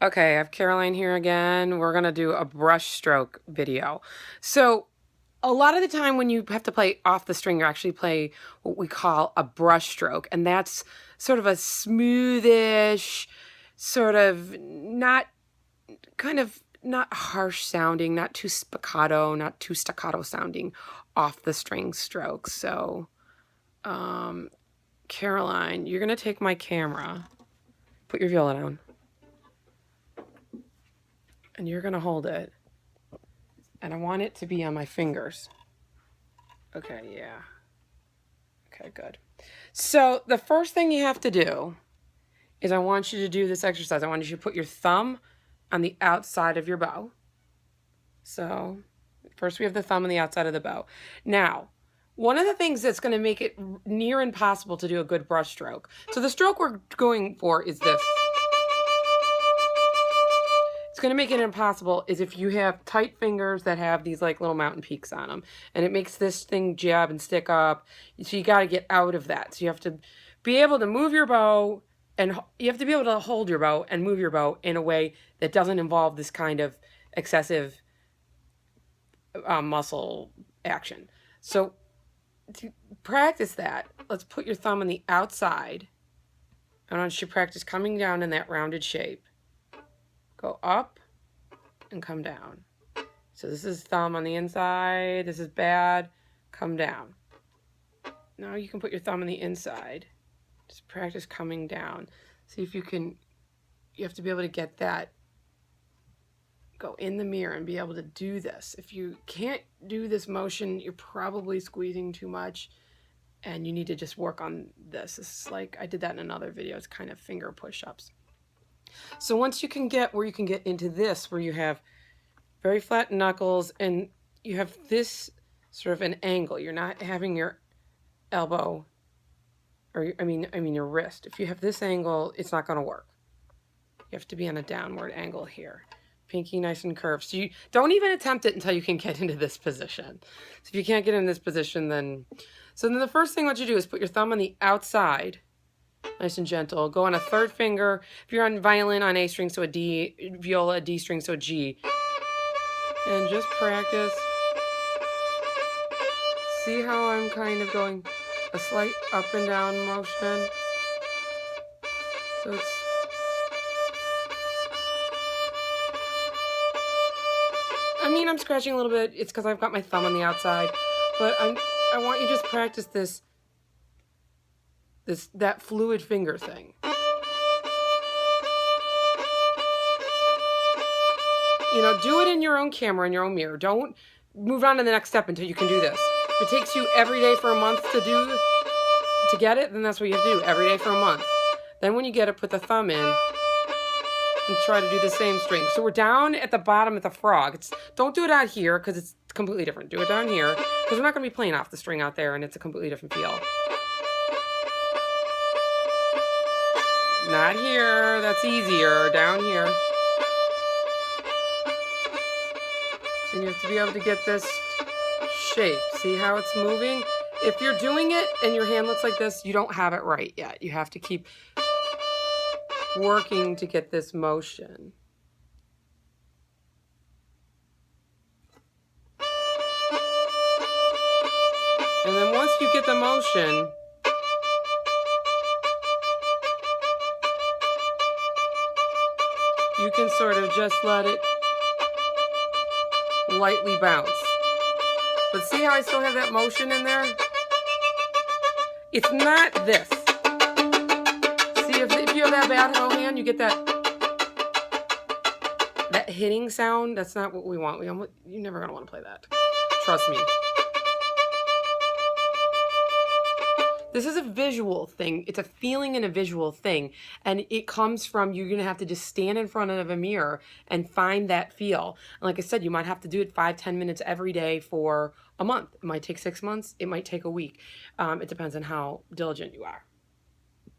Okay, I have Caroline here again. We're going to do a brush stroke video. So a lot of the time when you have to play off the string, you actually play what we call a brush stroke. And that's sort of a smoothish, sort of not harsh sounding, not too spiccato, not too staccato sounding off the string strokes. So Caroline, you're going to take my camera, put your viola down. And you're going to hold it. And I want it to be on my fingers. Okay, yeah. Okay, good. So the first thing you have to do is I want you to do this exercise. I want you to put your thumb on the outside of your bow. So first we have the thumb on the outside of the bow. Now, one of the things that's going to make it near impossible to do a good brush stroke. So the stroke we're going for is this. Going to make it impossible is if you have tight fingers that have these like little mountain peaks on them, and it makes this thing jab and stick up. So you got to get out of that. So you have to be able to move your bow, and you have to be able to hold your bow and move your bow in a way that doesn't involve this kind of excessive muscle action. So to practice that, let's put your thumb on the outside. I want you to practice coming down in that rounded shape. Go up and come down. So this is thumb on the inside. This is bad. Come down. Now you can put your thumb on the inside. Just practice coming down. See if you can, you have to be able to get that, go in the mirror and be able to do this. If you can't do this motion, you're probably squeezing too much and you need to just work on this. It's like, I did that in another video. It's kind of finger push-ups. So once you can get where you can get into this, where you have very flat knuckles and you have this sort of an angle, you're not having your elbow, or I mean your wrist. If you have this angle, it's not going to work. You have to be on a downward angle here. Pinky nice and curved. So you don't even attempt it until you can get into this position. So if you can't get in this position, then the first thing what you do is put your thumb on the outside. Nice and gentle. Go on a third finger. If you're on violin, on A string, so a D, viola, a D string, so a G. And just practice. See how I'm kind of going a slight up and down motion. So it's... I mean, I'm scratching a little bit. It's because I've got my thumb on the outside. But I want you to just practice that fluid finger thing. You know, do it in your own camera, in your own mirror. Don't move on to the next step until you can do this. If it takes you every day for a month to get it, then that's what you have to do, every day for a month. Then when you get it, put the thumb in and try to do the same string. So we're down at the bottom of the frog. Don't do it out here because it's completely different. Do it down here because we're not going to be playing off the string out there and it's a completely different feel. Not here, that's easier, down here. And you have to be able to get this shape. See how it's moving? If you're doing it and your hand looks like this, you don't have it right yet. You have to keep working to get this motion. And then once you get the motion, you can sort of just let it lightly bounce. But see how I still have that motion in there? It's not this. See, if you have that bad hoe hand, you get that hitting sound. That's not what we want. You're never going to want to play that. Trust me. This is a visual thing. It's a feeling and a visual thing. And it comes from, you're going to have to just stand in front of a mirror and find that feel. And like I said, you might have to do it 5-10 minutes every day for a month. It might take 6 months. It might take a week. It depends on how diligent you are.